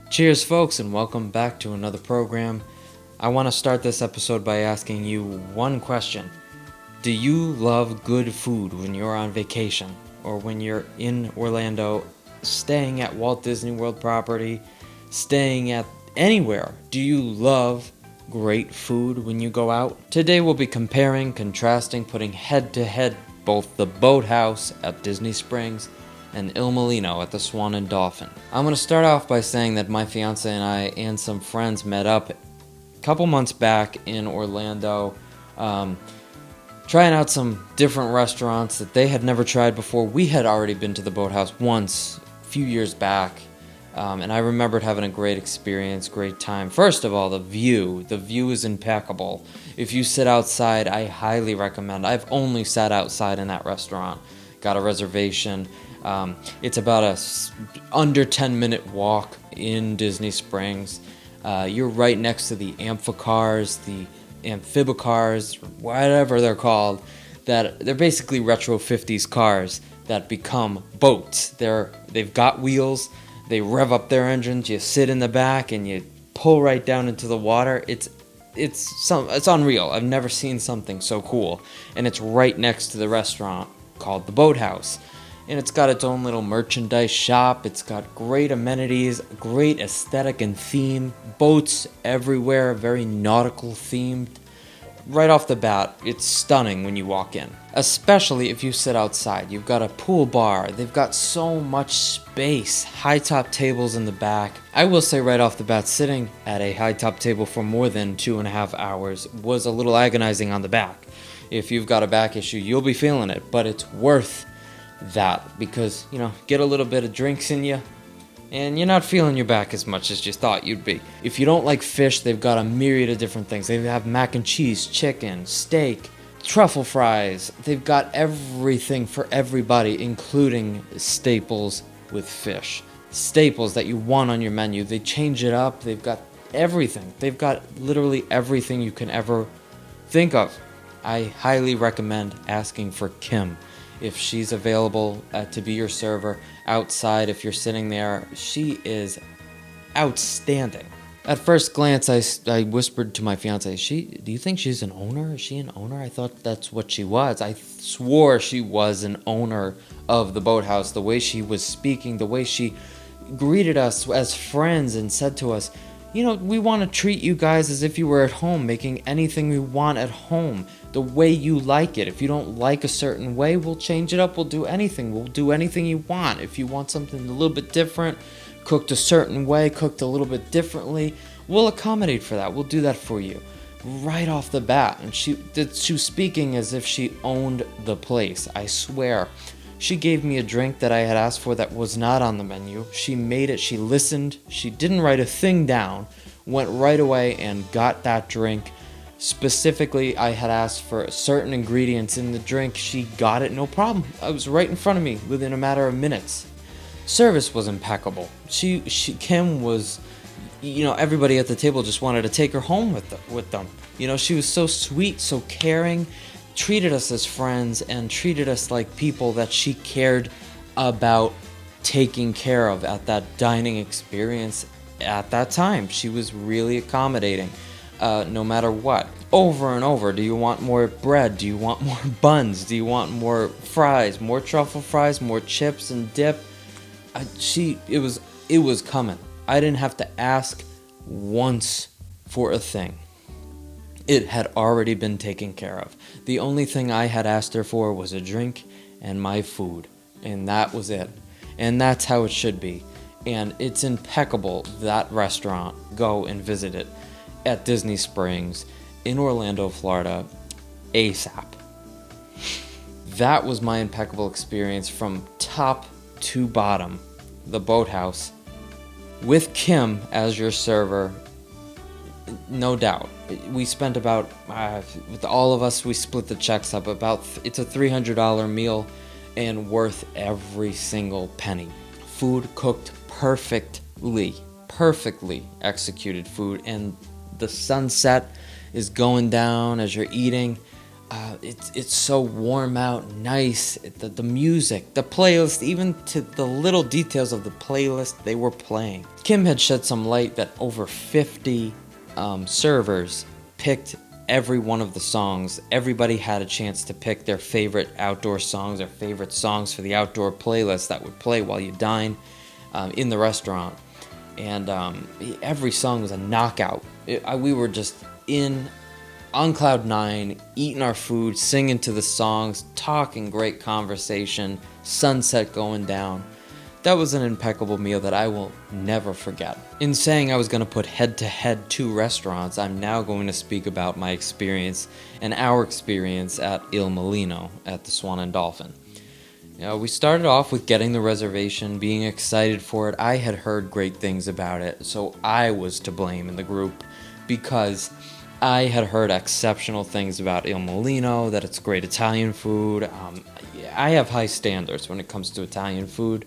Cheers, folks, and welcome back to another program. I want to start this episode by asking you one question. Do you love good food when you're on vacation or when you're in Orlando, staying at Walt Disney World property, staying at anywhere? Do you love great food when you go out? Today we'll be comparing, contrasting, putting head to head both the Boathouse at Disney Springs and Il Molino at the Swan and Dolphin. I'm going to start off by saying that my fiance and I and some friends met up a couple months back in Orlando, trying out some different restaurants that they had never tried before. We had already been to the Boathouse once a few years back, and I remembered having a great experience, great time. First of all, the view is impeccable. If you sit outside, I highly recommend. I've only sat outside in that restaurant, got a reservation. It's about a under 10-minute walk in Disney Springs. You're right next to the amphicars, the amphibicars, whatever they're called. That they're basically retro 50s cars that become boats. They've got wheels. They rev up their engines. You sit in the back and you pull right down into the water. It's unreal. I've never seen something so cool. And it's right next to the restaurant called the Boathouse. And it's got its own little merchandise shop. It's got great amenities, great aesthetic and theme. Boats everywhere, very nautical themed. Right off the bat, it's stunning when you walk in. Especially if you sit outside. You've got a pool bar. They've got so much space. High top tables in the back. I will say right off the bat, sitting at a high top table for more than 2.5 hours was a little agonizing on the back. If you've got a back issue, you'll be feeling it. But it's worth that because, get a little bit of drinks in you and you're not feeling your back as much as you thought you'd be. If you don't like fish, they've got a myriad of different things. They have mac and cheese, chicken, steak, truffle fries. They've got everything for everybody, including staples with fish. Staples that you want on your menu. They change it up. They've got everything. They've got literally everything you can ever think of. I highly recommend asking for Kim. If she's available to be your server outside, if you're sitting there, she is outstanding. At first glance, I whispered to my fiance, do you think she's an owner? Is she an owner? I thought that's what she was. I swore she was an owner of the Boathouse. The way she was speaking, the way she greeted us as friends and said to us, we want to treat you guys as if you were at home, making anything we want at home, the way you like it. If you don't like a certain way, we'll change it up. We'll do anything. We'll do anything you want. If you want something a little bit different, cooked a certain way, cooked a little bit differently, we'll accommodate for that. We'll do that for you. Right off the bat. And she was speaking as if she owned the place. I swear. She gave me a drink that I had asked for that was not on the menu. She made it. She listened. She didn't write a thing down. Went right away and got that drink. Specifically, I had asked for certain ingredients in the drink. She got it, no problem. It was right in front of me within a matter of minutes. Service was impeccable. Kim was, everybody at the table just wanted to take her home with them. She was so sweet, so caring. Treated us as friends and treated us like people that she cared about taking care of at that dining experience at that time. She was really accommodating, no matter what. Over and over, do you want more bread? Do you want more buns? Do you want more fries? More truffle fries? More chips and dip? It was coming. I didn't have to ask once for a thing. It had already been taken care of. The only thing I had asked her for was a drink and my food. And that was it. And that's how it should be. And it's impeccable, that restaurant. Go and visit it at Disney Springs in Orlando, Florida, ASAP. That was my impeccable experience from top to bottom. The Boathouse. With Kim as your server. No doubt. We spent about, with all of us, we split the checks up it's a $300 meal and worth every single penny. Food cooked perfectly executed food, and the sunset is going down as you're eating. It's so warm out, nice. The music, the playlist, even to the little details of the playlist they were playing. Kim had shed some light that over 50 servers picked every one of the songs. Everybody had a chance to pick their favorite outdoor songs, their favorite songs for the outdoor playlist that would play while you dine in the restaurant. And every song was a knockout. We were just on cloud nine, eating our food, singing to the songs, talking great conversation, sunset going down. That was an impeccable meal that I will never forget. In saying I was going to put head-to-head two restaurants, I'm now going to speak about my experience and our experience at Il Molino at the Swan and Dolphin. We started off with getting the reservation, being excited for it. I had heard great things about it, so I was to blame in the group because I had heard exceptional things about Il Molino, that it's great Italian food. I have high standards when it comes to Italian food.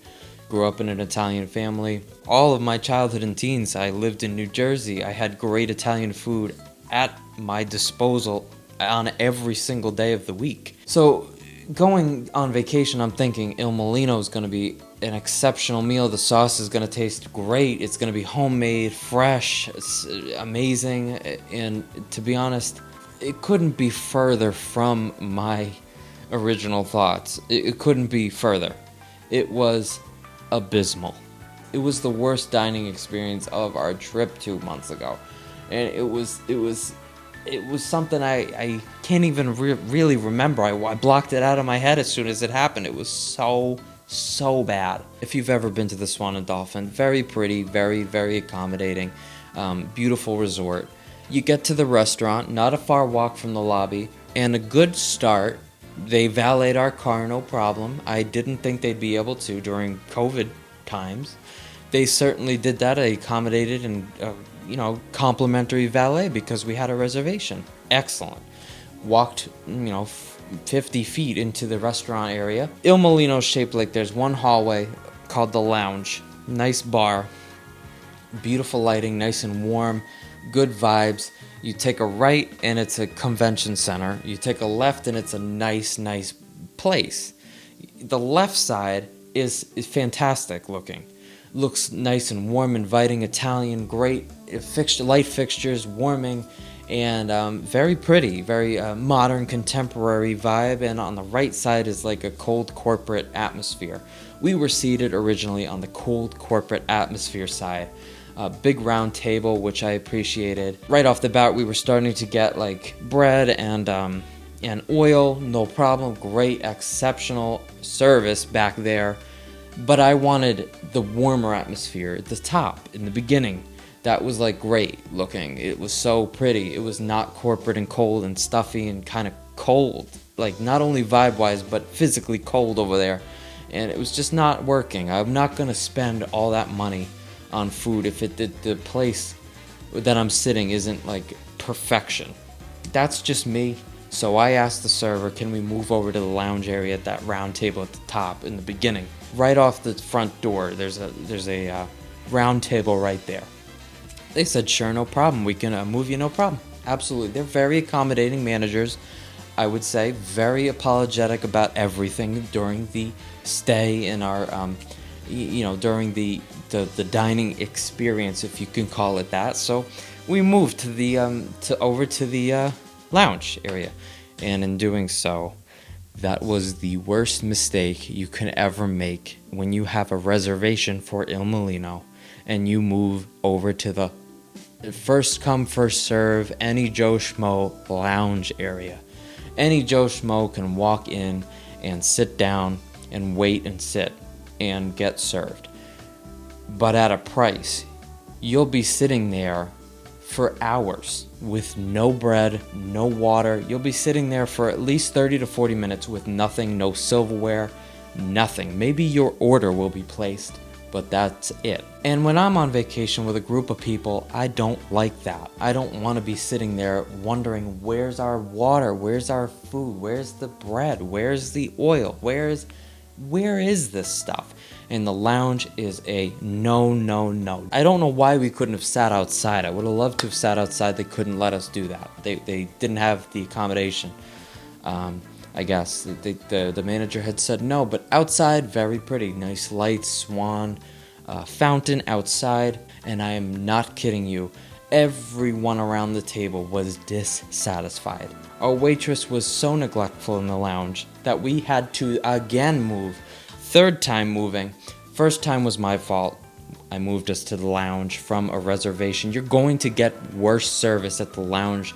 Grew up in an Italian family. All of my childhood and teens, I lived in New Jersey. I had great Italian food at my disposal on every single day of the week. So going on vacation, I'm thinking Il Molino is going to be an exceptional meal. The sauce is going to taste great. It's going to be homemade, fresh, amazing. And to be honest, it couldn't be further from my original thoughts. It couldn't be further. It was abysmal. It was the worst dining experience of our trip 2 months ago. And it was something I can't even really remember. I blocked it out of my head as soon as it happened. It was so bad. If you've ever been to the Swan and Dolphin, very pretty, very, very accommodating, beautiful resort. You get to the restaurant, not a far walk from the lobby, and a good start. They valeted our car, no problem. I didn't think they'd be able to during COVID times. They certainly did that. They accommodated and complimentary valet because we had a reservation. Excellent. Walked 50 feet into the restaurant area. Il Molino is shaped like there's one hallway called the lounge. Nice bar, beautiful lighting, nice and warm, good vibes. You take a right and it's a convention center. You take a left and it's a nice place. The left side is fantastic looking. Looks nice and warm, inviting, Italian, great light fixtures, warming, and very pretty, very modern, contemporary vibe. And on the right side is like a cold corporate atmosphere. We were seated originally on the cold corporate atmosphere side. A big round table, which I appreciated. Right off the bat, we were starting to get like bread and oil, no problem. Great, exceptional service back there. But I wanted the warmer atmosphere at the top in the beginning. That was like great looking. It was so pretty. It was not corporate and cold and stuffy and kind of cold. Like not only vibe-wise, but physically cold over there. And it was just not working. I'm not going to spend all that money on food if the place that I'm sitting isn't like perfection. That's just me. So I asked the server, can we move over to the lounge area at that round table at the top in the beginning? Right off the front door, there's a round table right there. They said, sure, no problem. We can move you, no problem. Absolutely. They're very accommodating managers, I would say. Very apologetic about everything during the stay in our, during the dining experience, if you can call it that. So we moved to the over to the lounge area, and in doing so, that was the worst mistake you can ever make when you have a reservation for Il Molino and you move over to the first come first serve any Joe Schmo lounge area. Any Joe Schmo can walk in and sit down and wait and sit and get served. But at a price, you'll be sitting there for hours with no bread, no water. You'll be sitting there for at least 30 to 40 minutes with nothing, no silverware, nothing. Maybe your order will be placed, but that's it. And when I'm on vacation with a group of people, I don't like that. I don't want to be sitting there wondering, where's our water? Where's our food? Where's the bread? Where's the oil? Where is this stuff? And the lounge is a no. I don't know why we couldn't have sat outside. I would have loved to have sat outside. They couldn't let us do that. They didn't have the accommodation. I guess the manager had said no, but outside, very pretty. Nice lights, swan, fountain outside, and I am not kidding you. Everyone around the table was dissatisfied. Our waitress was so neglectful in the lounge that we had to again move. Third time moving. First time was my fault. I moved us to the lounge from a reservation. You're going to get worse service at the lounge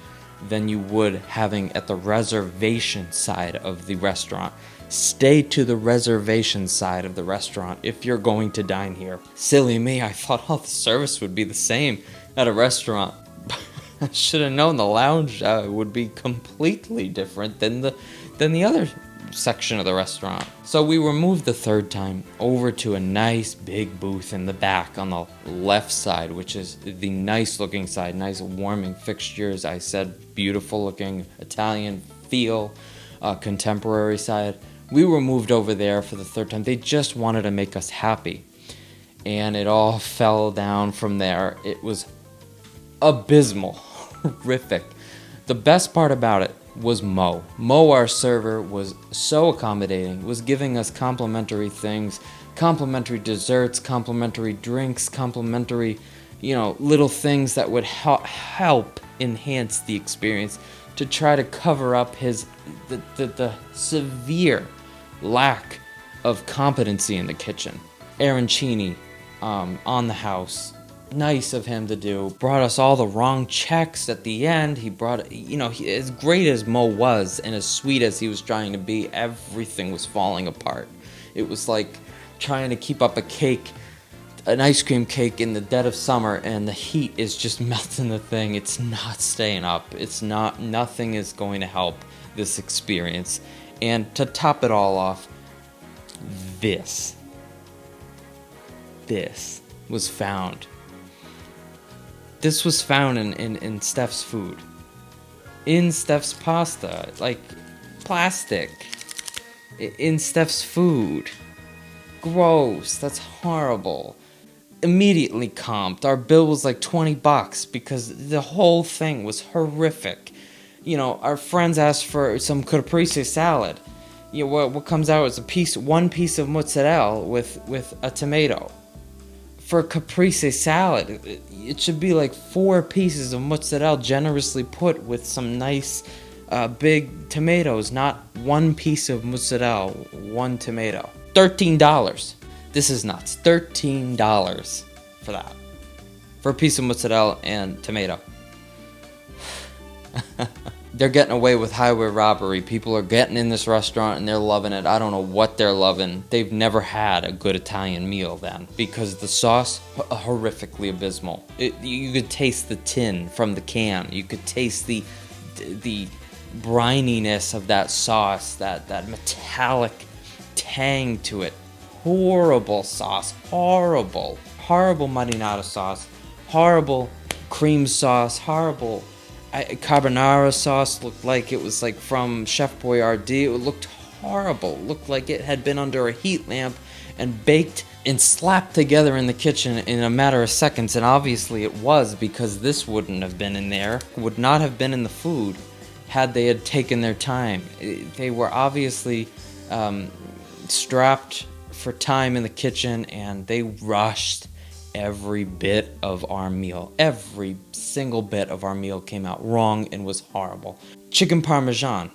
than you would having at the reservation side of the restaurant. Stay to the reservation side of the restaurant if you're going to dine here. Silly me, I thought all the service would be the same at a restaurant. I should have known the lounge would be completely different than the other section of the restaurant. So we were moved the third time over to a nice big booth in the back on the left side, which is the nice looking side. Nice warming fixtures. I said beautiful looking Italian feel, contemporary side. We were moved over there for the third time. They just wanted to make us happy, and it all fell down from there. It was abysmal, horrific. The best part about it was Mo. Mo, our server, was so accommodating, was giving us complimentary things, complimentary desserts, complimentary drinks, complimentary, little things that would help enhance the experience to try to cover up the severe lack of competency in the kitchen. Arancini, on the house. Nice of him to do. Brought us all the wrong checks at the end. He brought, as great as Mo was and as sweet as he was trying to be, everything was falling apart. It was like trying to keep up an ice cream cake in the dead of summer, and the heat is just melting the thing. It's not staying up. Nothing is going to help this experience. And to top it all off, this was found. This was found in Steph's food. In Steph's pasta. Like, plastic. In Steph's food. Gross. That's horrible. Immediately comped. Our bill was like $20 because the whole thing was horrific. Our friends asked for some caprese salad. What comes out is one piece of mozzarella with a tomato. For caprese salad, it should be like 4 pieces of mozzarella generously put with some nice big tomatoes, not 1 piece of mozzarella, 1 tomato. $13. This is nuts. $13 for that. For a piece of mozzarella and tomato. They're getting away with highway robbery. People are getting in this restaurant and they're loving it. I don't know what they're loving. They've never had a good Italian meal then, because the sauce, horrifically abysmal. You could taste the tin from the can. You could taste the brininess of that sauce, that metallic tang to it. Horrible sauce. Horrible marinara sauce. Horrible cream sauce. Horrible carbonara sauce. Looked like it was like from Chef Boyardee. It looked horrible. It looked like it had been under a heat lamp and baked and slapped together in the kitchen in a matter of seconds. And obviously it was, because this wouldn't have been in there, would not have been in the food had they had taken their time. They were obviously strapped for time in the kitchen, and they rushed every bit of our meal. Every single bit of our meal came out wrong and was horrible. Chicken Parmesan.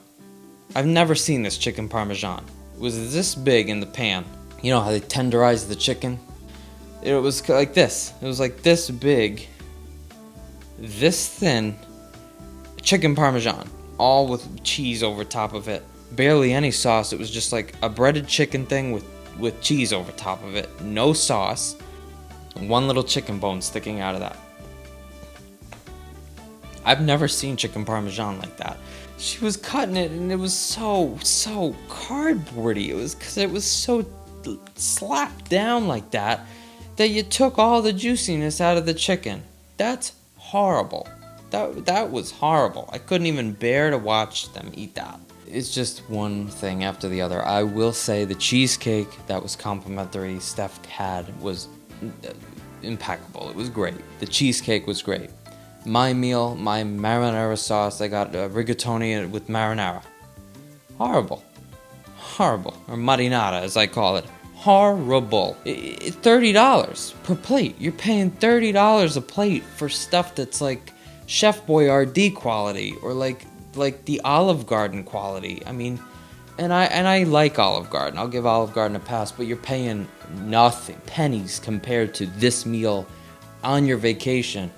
I've never seen this chicken Parmesan. It was this big in the pan. You know how they tenderize the chicken? It was like this. It was like this big, this thin chicken Parmesan, all with cheese over top of it. Barely any sauce. It was just like a breaded chicken thing with cheese over top of it. No sauce. And one little chicken bone sticking out of that. I've never seen chicken Parmesan like that. She was cutting it and it was so cardboardy. It was because it was so slapped down like that you took all the juiciness out of the chicken. That's horrible. That was horrible. I couldn't even bear to watch them eat that. It's just one thing after the other. I will say the cheesecake that was complimentary Steph had was impeccable. It was great. The cheesecake was great. My meal, my marinara sauce, I got rigatoni with marinara. Horrible. Horrible. Or marinara, as I call it. Horrible. It's $30 per plate. You're paying $30 a plate for stuff that's like Chef Boyardee quality, or like the Olive Garden quality. I mean, and I like Olive Garden. I'll give Olive Garden a pass, but you're paying nothing, pennies compared to this meal on your vacation.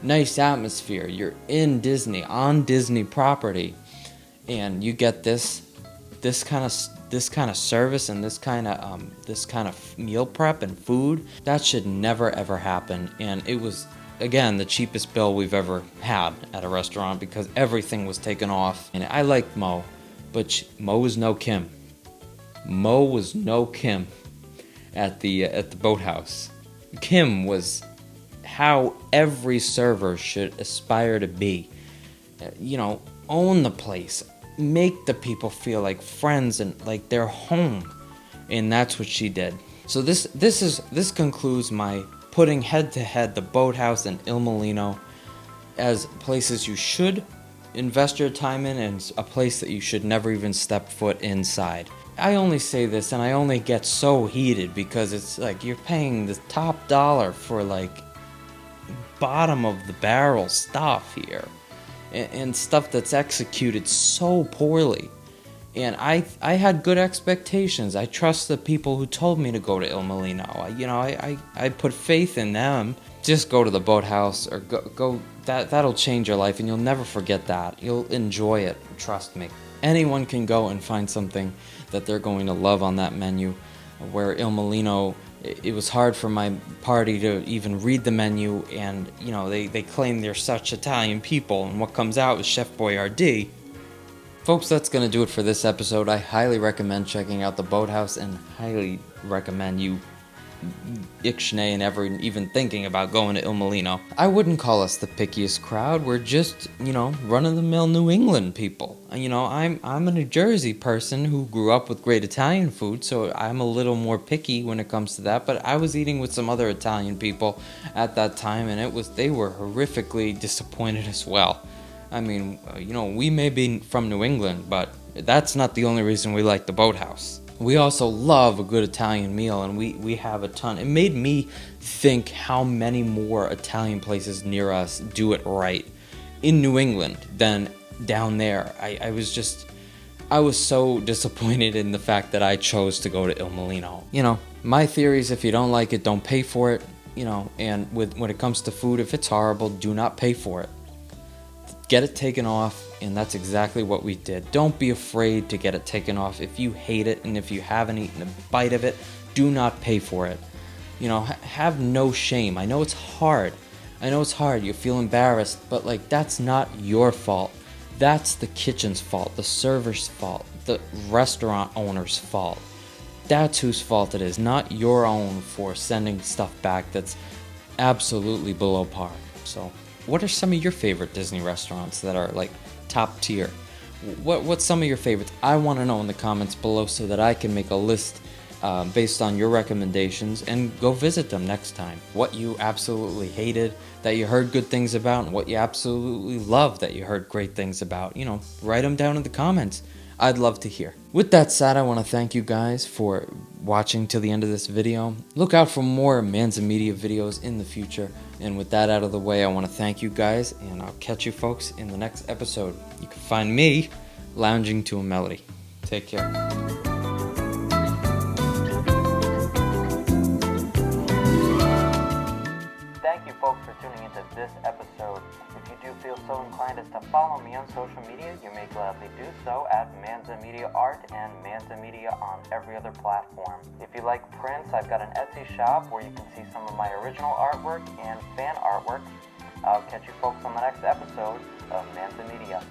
Nice atmosphere. You're in Disney, on Disney property, and you get this kind of service and this kind of meal prep and food. That should never ever happen. And it was, again, the cheapest bill we've ever had at a restaurant because everything was taken off. And I liked Mo, but Mo was no Kim. Mo was no Kim at the Boathouse. Kim was how every server should aspire to be. Own the place. Make the people feel like friends and like they're home. And that's what she did. So this concludes my putting head to head the Boathouse and Il Mulino as places you should invest your time in and a place that you should never even step foot inside. I only say this and I only get so heated because it's like you're paying the top dollar for like bottom of the barrel stuff here and stuff that's executed so poorly. And I had good expectations. I trust the people who told me to go to Il Mulino. I put faith in them. Just go to the Boathouse or go. That'll change your life and you'll never forget that. You'll enjoy it, trust me. Anyone can go and find something that they're going to love on that menu. Where Il Mulino, it was hard for my party to even read the menu, and they claim they're such Italian people, and what comes out is Chef Boyardee. Folks, that's going to do it for this episode. I highly recommend checking out the Boathouse and highly recommend you ixnay and ever even thinking about going to Il Mulino. I wouldn't call us the pickiest crowd. We're just, run-of-the-mill New England people. I'm a New Jersey person who grew up with great Italian food, so I'm a little more picky when it comes to that. But I was eating with some other Italian people at that time, and they were horrifically disappointed as well. I mean, we may be from New England, but that's not the only reason we like the Boathouse. We also love a good Italian meal, and we have a ton. It made me think how many more Italian places near us do it right in New England than down there. I was so disappointed in the fact that I chose to go to Il Mulino. My theory is if you don't like it, don't pay for it. And when it comes to food, if it's horrible, do not pay for it. Get it taken off, and that's exactly what we did. Don't be afraid to get it taken off. If you hate it and if you haven't eaten a bite of it, do not pay for it. Have no shame. I know it's hard. You feel embarrassed, but that's not your fault. That's the kitchen's fault, the server's fault, the restaurant owner's fault. That's whose fault it is, not your own for sending stuff back that's absolutely below par. So, what are some of your favorite Disney restaurants that are top tier? What's some of your favorites? I want to know in the comments below so that I can make a list based on your recommendations and go visit them next time. What you absolutely hated that you heard good things about, and what you absolutely loved that you heard great things about. Write them down in the comments. I'd love to hear. With that said, I want to thank you guys for watching till the end of this video. Look out for more Manza Media videos in the future. And with that out of the way, I want to thank you guys, and I'll catch you folks in the next episode. You can find me lounging to a melody. Take care. Thank you folks for tuning into this episode. If you do feel so inclined as to follow me on social media, you may gladly do so at Manza Media Art and Manza Media on every other platform. If you like prints, I've got an Etsy shop where you can see some of my original artwork and fan artwork. I'll catch you folks on the next episode of Manza Media.